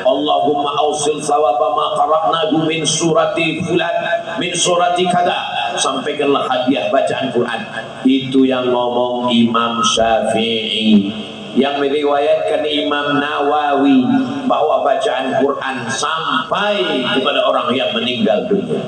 Allahumma ausil sawaba ma qara'nahu min surati fulan min surati kada, sampaikanlah hadiah bacaan Quran. Itu yang ngomong Imam Syafi'i. Yang meriwayatkan Imam Nawawi bahwa bacaan Quran sampai kepada orang yang meninggal dunia.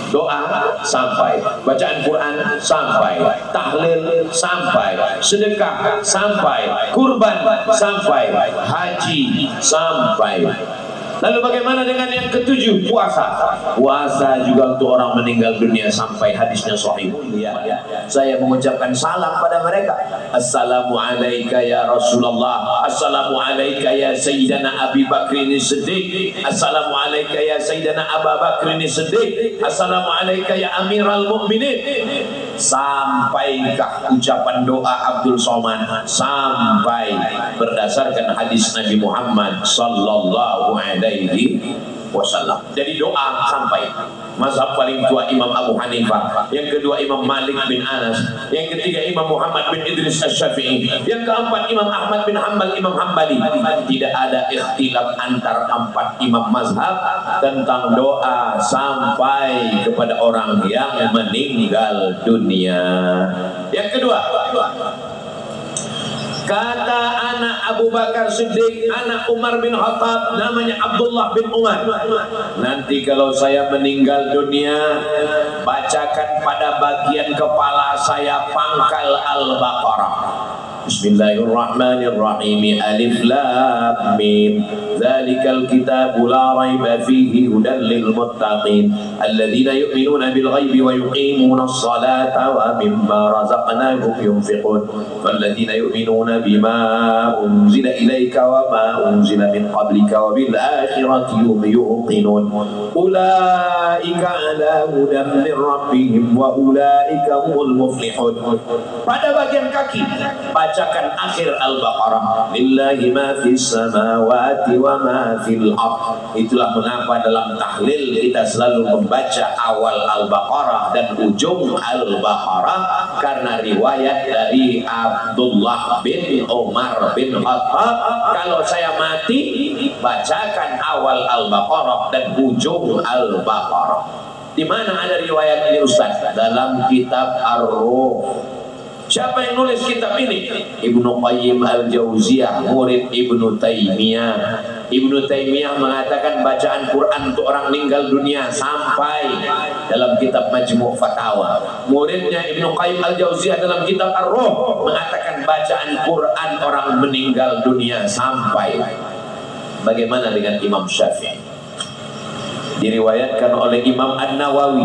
Doa sampai, bacaan Quran sampai, tahlil sampai, sedekah sampai, kurban sampai, haji sampai. Lalu bagaimana dengan yang ketujuh, puasa? Puasa juga untuk orang meninggal dunia sampai, hadisnya sahih. Saya mengucapkan salam pada mereka. Assalamu alayka ya Rasulullah, assalamu alayka ya Sayyidina Abi Bakrin Siddiq, assalamu alayka ya Sayyidina Abu Bakrin Siddiq, assalamu alayka ya Amiral Mu'minin. Sampaikah ucapan doa Abdul Somad? Sampai, berdasarkan hadis Nabi Muhammad sallallahu alaihi wasallam. Jadi doa sampai. Mazhab paling tua Imam Abu Hanifah, yang kedua Imam Malik bin Anas, yang ketiga Imam Muhammad bin Idris Asy-Syafi'i, yang keempat Imam Ahmad bin Hanbal, Imam Hambali. Tidak ada ikhtilaf antar empat imam mazhab tentang doa sampai kepada orang yang meninggal dunia. Yang kedua, kata anak Abu Bakar Siddiq, anak Umar bin Khattab, namanya Abdullah bin Umar, nanti kalau saya meninggal dunia, bacakan pada bagian kepala saya pangkal Al-Baqarah. Bismillahirrahmanirrahim. Alif lam mim. Dzalikal kitabu la raiba fihi hudan lil muttaqin alladzina yu'minuna bil ghaibi wa yuqimuna as-salata wa mimma razaqnahum yunfiqun walladzina yu'minuna bima unzila ilayka wa ma unzila min qablika wa bil akhirati hum yuqinun ulaika ala hudan min rabbihim wa ulaika humul muflihun. Pada bagian kaki bacakan akhir Al-Baqarah, lillahi ma fis samawati wa ma fil ardh. Itulah mengapa dalam tahlil kita selalu membaca awal Al-Baqarah dan ujung Al-Baqarah, karena riwayat dari Abdullah bin Umar bin Khattab, kalau saya mati bacakan awal Al-Baqarah dan ujung Al-Baqarah. Di mana ada riwayat ini Ustaz? Dalam kitab Ar-Ruh. Siapa yang nulis kitab ini? Ibnu Qayyim Al-Jauziyah, murid Ibnu Taimiyah. Ibnu Taimiyah mengatakan bacaan Quran untuk orang meninggal dunia sampai, dalam kitab Majmu' Fatawa. Muridnya Ibnu Qayyim Al-Jauziyah dalam kitab Ar-Ruh mengatakan bacaan Quran orang meninggal dunia sampai. Bagaimana dengan Imam Syafi'i? Diriwayatkan oleh Imam An-Nawawi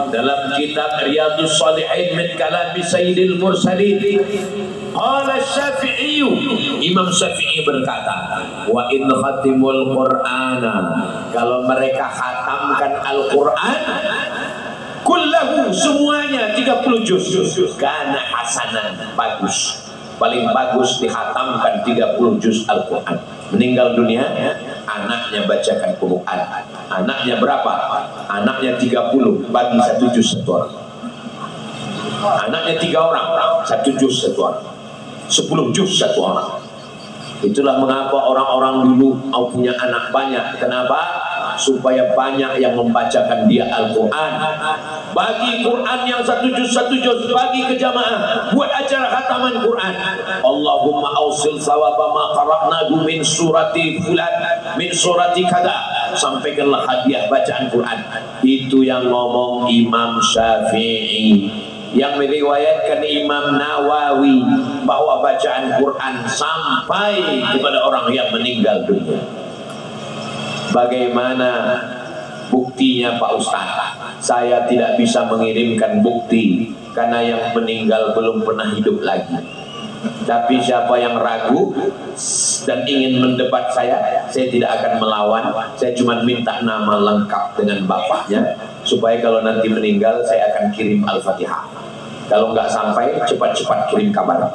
dalam kitab Riyadhus Shalihin min kalami Sayyidil Mursalin. Qala Syafi'i, Imam Syafi'i berkata, wa in khatimul Qur'ana, kalau mereka khatamkan Al-Qur'an kullahu, semuanya 30 juz, kana hasanan, bagus. Paling bagus dihatamkan 30 juz Al-Quran. Meninggal dunia, anaknya bacakan Quran. Anaknya berapa? Anaknya 30, bagi 1 juz satu orang. Anaknya 3 orang, 1 juz satu orang. 10 juz satu orang. Itulah mengapa orang-orang dulu punya anak banyak. Kenapa? Supaya banyak yang membacakan dia Al-Quran. Bagi Quran yang 1 juz, bagi ke jamaah, buat acara khataman Quran. Allahumma ausil sawaba ma qara'nahu min surati fulan min surati kada, sampaikanlah hadiah bacaan Quran. Itu yang ngomong Imam Syafi'i. Yang meriwayatkan Imam Nawawi bahwa bacaan Quran sampai kepada orang yang meninggal dunia. Bagaimana buktinya Pak Ustaz? Saya tidak bisa mengirimkan bukti karena yang meninggal belum pernah hidup lagi. Tapi siapa yang ragu dan ingin mendebat saya tidak akan melawan. Saya cuma minta nama lengkap dengan bapaknya, supaya kalau nanti meninggal saya akan kirim Al-Fatihah. Kalau nggak sampai, cepat-cepat kirim kabar.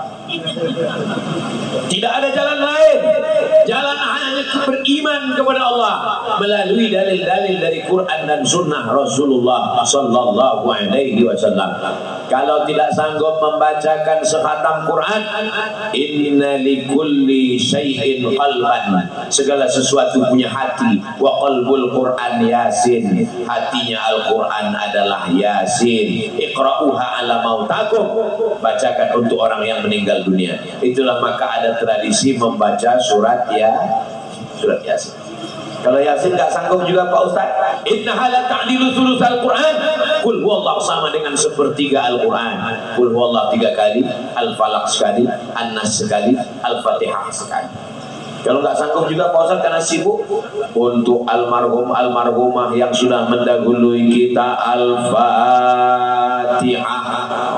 Tidak ada jalan lain. Jalan hanya beriman kepada Allah melalui dalil-dalil dari Quran dan Sunnah Rasulullah Sallallahu Alaihi Wasallam. Kalau tidak sanggup membacakan sekhatam Quran, inna likulli syai'in qalban, segala sesuatu punya hati. Wa qalbul Quran Yasin, hatinya Al-Quran adalah Yasin. Iqra'uha ala mautakum, bacakan untuk orang yang meninggal dunia. Itulah maka ada tradisi membaca surat Yasin. Kalau Yasin nggak sanggup juga Pak Ustaz, innaha la ta'dilu thulutsal Quran. Qul huwallahu sama dengan sepertiga Al-Quran. Qul huwallahu 3 kali, Al-Falaq sekali, An-Nas sekali, Al-Fatihah sekali. Kalau nggak sanggup juga Pak Ustaz karena sibuk, untuk almarhum almarhumah yang sudah mendahului kita, Al-Fatihah.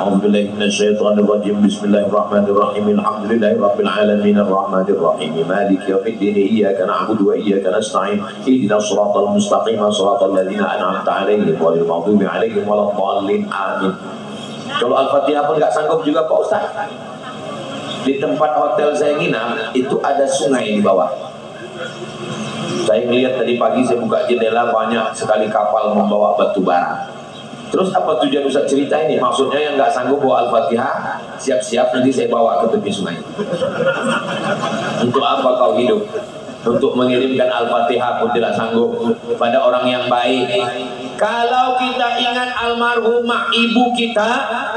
A'udzubillahi minasyaitonir rajim. Bismillahirrahmanirrahim. Alhamdulillahirabbil alamin arrahmanir rahim. Maliki yaumiddin. Iyyaka na'budu wa iyyaka nasta'in. Ihdinas shiratal mustaqim, shiratal ladzina an'amta 'alaihim ghairil maghdubi 'alaihim waladdallin. Amin. Kalau Al-Fatihah pun nggak sanggup juga Pak Ustaz. Di tempat hotel saya nginap itu ada sungai di bawah. Saya melihat tadi pagi, saya buka jendela, banyak sekali kapal membawa batu bara. Terus apa tujuan Ustaz cerita ini? Maksudnya yang nggak sanggup bawa Al-Fatihah, siap-siap nanti saya bawa ke tepi sungai. Untuk apa kau hidup? Untuk mengirimkan Al-Fatihah pun tidak sanggup pada orang yang baik. Kalau kita ingat almarhumah ibu kita,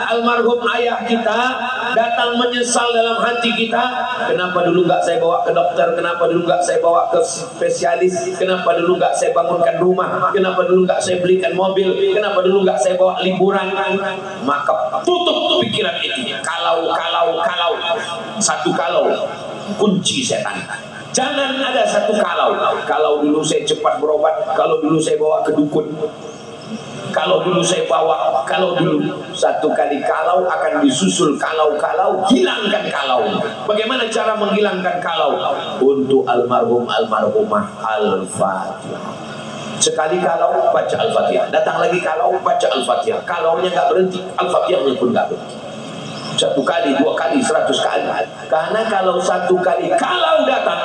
almarhum ayah kita, datang menyesal dalam hati kita, kenapa dulu nggak saya bawa ke dokter, kenapa dulu nggak saya bawa ke spesialis, kenapa dulu nggak saya bangunkan rumah, kenapa dulu nggak saya belikan mobil, kenapa dulu nggak saya bawa liburan. Maka tutup pikiran itu. Kalau satu kalau kunci setan. Jangan ada satu kalau dulu saya cepat berobat, kalau dulu saya bawa ke dukun, kalau dulu saya bawa, kalau dulu. Satu kali kalau akan disusul kalau, hilangkan kalau. Bagaimana cara menghilangkan kalau? Untuk almarhum almarhumah Al-Fatihah. Sekali kalau baca Al-Fatihah, datang lagi kalau baca Al-Fatihah. Kalaunya nggak berhenti, Al-Fatihahnya pun nggak berhenti. 1 kali, 2 kali, 100 kali. Karena kalau 1 kali kalau datang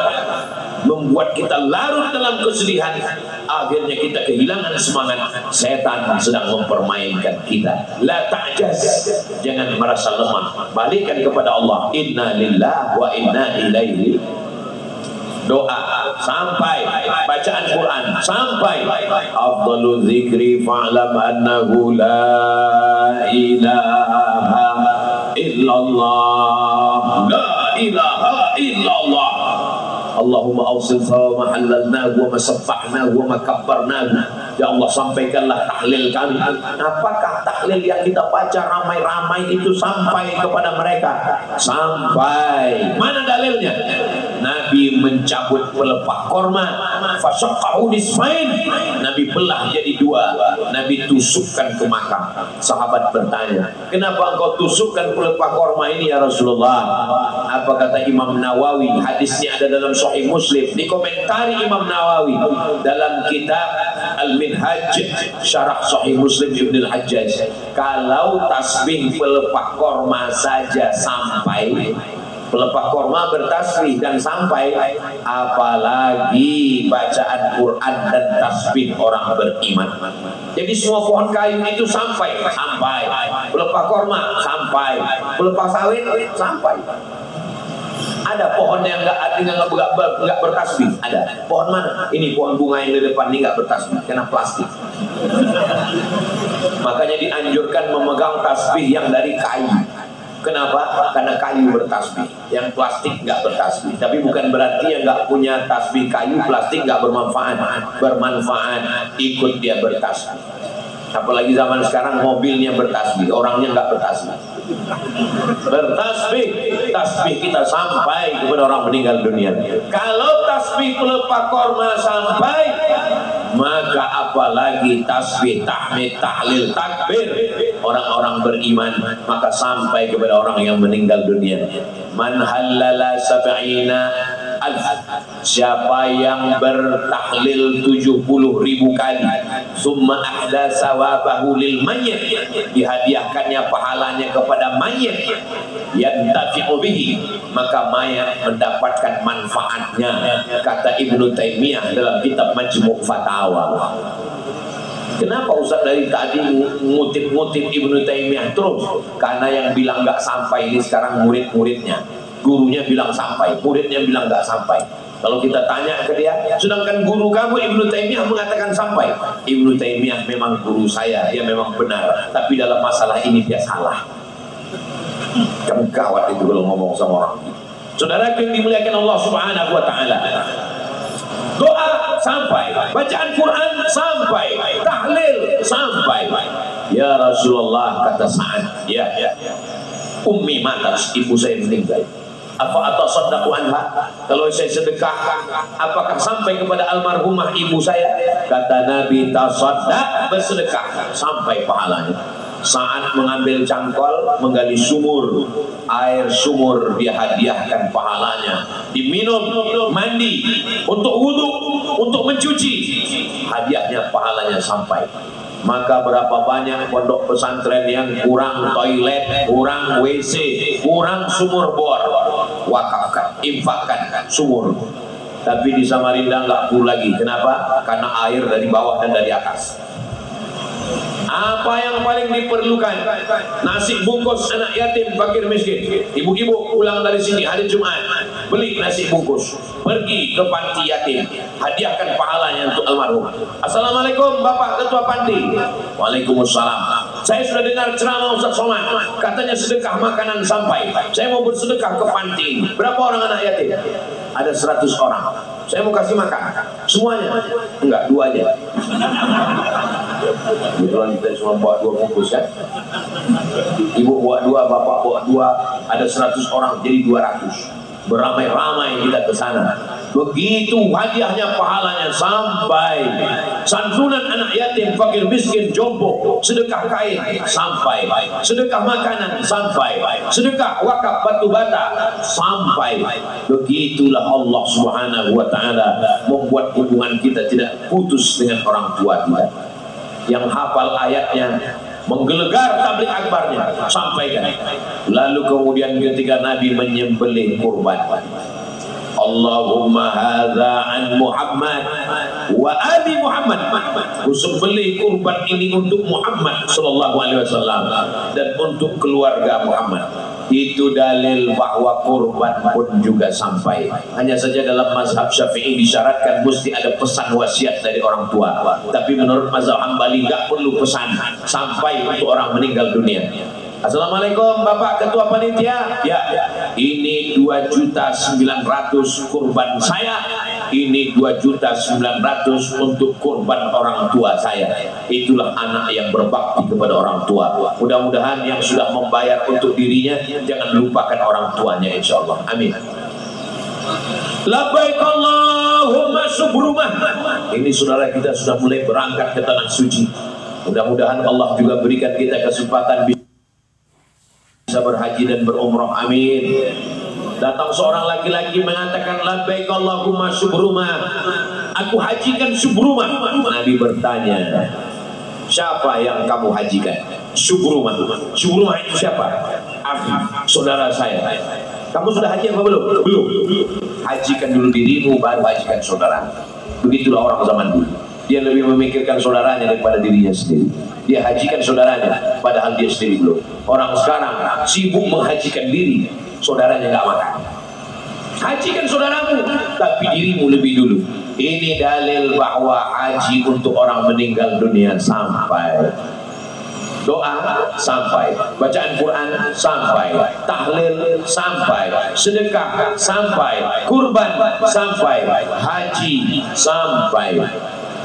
membuat kita larut dalam kesedihan, akhirnya kita kehilangan semangat. Setan sedang mempermainkan kita. La ta'jaz, jangan merasa lemah. Balikkan kepada Allah. Inna lillahi wa inna ilaihi. Doa sampai, bacaan Quran sampai. Afdhalu dzikri fa'lam annahu la ilaha illallah, la ilaha illallah. Allahumma awsil sawa mahallalnahu wa masabbahnahu wa makabbarnahu. Ya Allah, sampaikanlah tahlil kami. Apakah tahlil yang kita baca ramai-ramai itu sampai kepada mereka? Sampai. Mana dalilnya? Nabi mencabut pelepah korma, fasyaqahu nisfain. Nabi belah jadi 2. Nabi tusukkan ke makam. Sahabat bertanya, kenapa engkau tusukkan pelepah korma ini ya Rasulullah? Apa kata Imam Nawawi? Hadisnya ada dalam Sahih Muslim. Dikomentari Imam Nawawi dalam kitab Al-Minhaj Syarah Sahih Muslim Ibn Al-Hajjaj. Kalau tasbih pelepah korma saja sampai, pelepah korma bertasbih dan sampai, apalagi bacaan Quran dan tasbih orang beriman. Jadi semua pohon kayu itu sampai. Pelepah korma sampai, pelepah sawit sampai. Ada pohon yang nggak bertasbih. Ada. Pohon mana? Ini pohon bunga yang di depan ini nggak bertasbih karena plastik. Makanya dianjurkan memegang tasbih yang dari kayu. Kenapa? Karena kayu bertasbih. Yang plastik nggak bertasbih. Tapi bukan berarti yang nggak punya tasbih kayu plastik nggak bermanfaat. Bermanfaat. Ikut dia bertasbih. Apalagi zaman sekarang mobilnya bertasbih, orangnya nggak bertasbih. Bertasbih, tasbih kita sampai kepada orang meninggal dunia. Kalau tasbih pelepah korma sampai, maka apalagi tasbih, tahmid, tahlil, takbir orang-orang beriman, maka sampai kepada orang yang meninggal dunia. Man halala sab'ina alf, siapa yang bertahlil 70.000 kali, summa ahda sawabahu lil mayyit, dihadiahkannya pahalanya kepada mayit, yantafi'u bihi, maka mayat mendapatkan manfaatnya, kata Ibnu Taimiyah dalam kitab Majmu' Fatawa. Kenapa Ustaz dari tadi ngutip-ngutip Ibnu Taimiyah terus? Karena yang bilang nggak sampai ini sekarang murid-muridnya. Gurunya bilang sampai, muridnya bilang nggak sampai. Kalau kita tanya ke dia, sedangkan guru kamu Ibnu Taimiyah mengatakan sampai. Ibnu Taimiyah memang guru saya, dia memang benar. Tapi dalam masalah ini dia salah. Kan gawat itu kalau ngomong sama orang. Saudara yang dimuliakan Allah Subhanahu wa taala. Doa sampai, bacaan Quran sampai, tahlil sampai. Ya Rasulullah, kata Sa'ad, ya, ummi mata, ibu saya meninggal. Apa atasaddaqu anha? Kalau saya sedekah, apakah sampai kepada almarhumah ibu saya? Kata Nabi, tasaddaq, bersedekah sampai pahalanya. Saat mengambil cangkol, menggali sumur, air sumur dia hadiahkan pahalanya. Diminum, mandi, untuk wudhu, untuk mencuci, hadiahnya pahalanya sampai. Maka berapa banyak pondok pesantren yang kurang toilet, kurang WC, kurang sumur bor, wakafkan, infakkan sumur. Tapi di Samarinda nggak full lagi. Kenapa? Karena air dari bawah dan dari atas. Apa yang paling diperlukan? Nasi bungkus anak yatim, fakir miskin. Ibu-ibu pulang dari sini hari Jumat, beli nasi bungkus, pergi ke panti yatim, hadiahkan pahalanya untuk almarhum. Assalamualaikum Bapak Ketua Panti. Waalaikumsalam. Saya sudah dengar ceramah Ustaz Somad, katanya sedekah makanan sampai. Saya mau bersedekah ke panti. Berapa orang anak yatim? Ada 100 orang. Saya mau kasih makan semuanya. Enggak, 2 aja. Kebetulan kita cuma bawa 2 bungkus kan. Ibu bawa 2, bapak bawa 2, ada 100 orang jadi 200. Beramai-ramai kita ke sana. Begitu hadiahnya pahalanya sampai. Santunan anak yatim, fakir miskin, jompo, sedekah kain sampai. Sedekah makanan sampai. Sedekah wakaf batu bata sampai. Begitulah Allah Subhanahu wa taala membuat hubungan kita tidak putus dengan orang tua kita. Yang hafal ayatnya, menggelegar tabligh akbarnya, sampaikan. Lalu kemudian ketika Nabi menyembelih kurban, Allahumma hadza an Muhammad wa ali Muhammad. Sembelih kurban ini untuk Muhammad sallallahu alaihi wasallam dan untuk keluarga Muhammad. Itu dalil bahwa kurban pun juga sampai. Hanya saja dalam mazhab Syafi'i disyaratkan mesti ada pesan wasiat dari orang tua. Tapi menurut mazhab Hambali nggak perlu pesan, sampai untuk orang meninggal dunia. Assalamualaikum Bapak Ketua Panitia. Ya, ini 2.900.000 kurban saya. Ini 2.900.000 untuk kurban orang tua saya. Itulah anak yang berbakti kepada orang tua. Mudah-mudahan yang sudah membayar untuk dirinya jangan lupakan orang tuanya, insya Allah. Amin. Labbaik Allahumma subrumah. Ini saudara kita sudah mulai berangkat ke tanah suci. Mudah-mudahan Allah juga berikan kita kesempatan bisa berhaji dan berumrah. Amin. Datang seorang laki-laki mengatakan labbaik Allahumma subrumah, aku hajikan subrumah. Nabi bertanya, siapa yang kamu hajikan? Subrumah. Subrumah itu siapa? Akhi, saudara saya. Kamu sudah haji apa belum? Belum. Hajikan dulu dirimu, baru hajikan saudara. Begitulah orang zaman dulu. Dia lebih memikirkan saudaranya daripada dirinya sendiri. Dia hajikan saudaranya, padahal dia sendiri belum. Orang sekarang sibuk menghajikan diri, saudaranya nggak makan. Hajikan saudaramu, tapi dirimu lebih dulu. Ini dalil bahwa haji untuk orang meninggal dunia sampai. Doa sampai, bacaan Quran sampai, tahlil sampai, sedekah sampai, kurban sampai, haji sampai.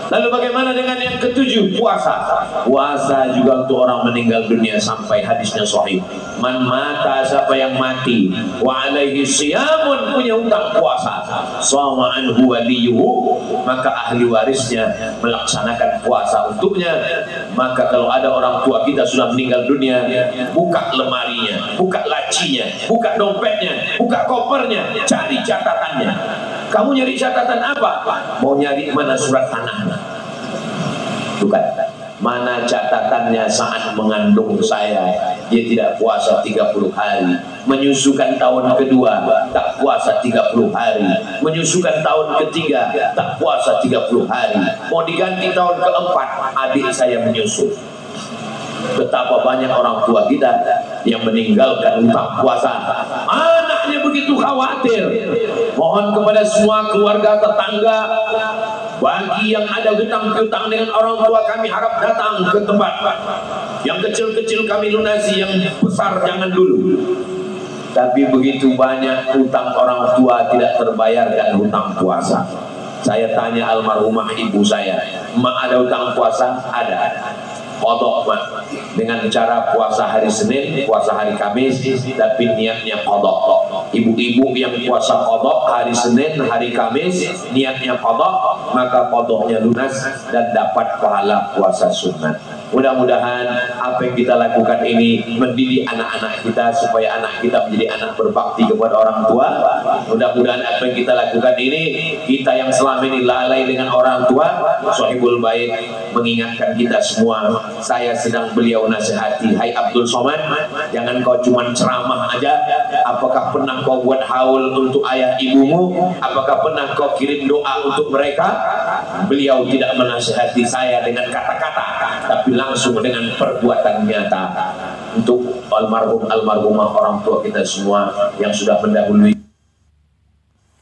Lalu bagaimana dengan yang ketujuh? Puasa. Puasa juga untuk orang meninggal dunia sampai, hadisnya sahih. Man mata, siapa yang mati, wa alaihi siyamun, punya hutang puasa, shoma anhu waliyuhu, maka ahli warisnya melaksanakan puasa untuknya. Maka kalau ada orang tua kita sudah meninggal dunia, buka lemarinya, buka lacinya, buka dompetnya, buka kopernya, cari catatannya. Kamu nyari catatan apa? Mau nyari mana surat tanahnya? Bukan. Mana catatannya saat mengandung saya, dia tidak puasa 30 hari. Menyusukan tahun kedua, tak puasa 30 hari. Menyusukan tahun ketiga, tak puasa 30 hari. Mau diganti tahun keempat, adik saya menyusu. Betapa banyak orang tua kita yang meninggalkan hutang puasa. Anaknya begitu khawatir. Mohon kepada semua keluarga tetangga, bagi yang ada hutang-hutang dengan orang tua, kami harap datang ke tempat. Yang kecil-kecil kami lunasi, yang besar jangan dulu. Tapi begitu banyak hutang orang tua tidak terbayarkan hutang puasa. Saya tanya almarhumah ibu saya, "Mak ada hutang puasa?" Ada. Qadha, Mak. Dengan cara puasa hari Senin, puasa hari Kamis, tapi niatnya qadha. Ibu-ibu yang puasa qadha hari Senin, hari Kamis, niatnya qadha, maka qadhanya lunas dan dapat pahala puasa sunnah. Mudah-mudahan apa yang kita lakukan ini mendidik anak-anak kita supaya anak kita menjadi anak berbakti kepada orang tua. Mudah-mudahan apa yang kita lakukan ini, kita yang selama ini lalai dengan orang tua, Sohibul Bait mengingatkan kita semua. Saya sedang beliau nasihati, "Hai Abdul Somad, jangan kau cuma ceramah aja. Apakah pernah kau buat haul untuk ayah ibumu? Apakah pernah kau kirim doa untuk mereka?" Beliau tidak menasihati saya dengan kata-kata, tapi langsung dengan perbuatan nyata untuk almarhumah orang tua kita semua yang sudah mendahului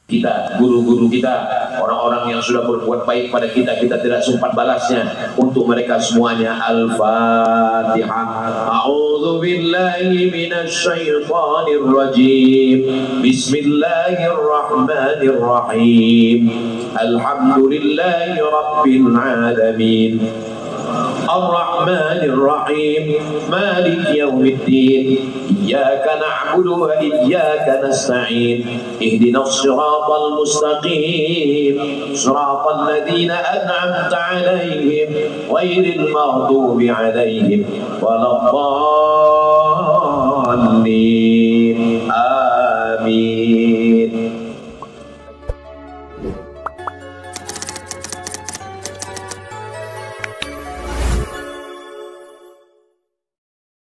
kita, guru-guru kita, orang-orang yang sudah berbuat baik pada kita, kita tidak sempat balasnya. Untuk mereka semuanya, Al-Fatihah. A'udzu billahi minasy syaithanir rajim. Bismillahirrahmanirrahim. Alhamdulillahi rabbil alamin. Ar-Rahmanir Rahim, Malik Yawmiddin, Iyyaka na'budu wa iyyaka nasta'in, Ihdinas siratal mustaqim, siratal ladzina an'amta 'alaihim, ghairil maghdubi 'alaihim waladdallin. Amin.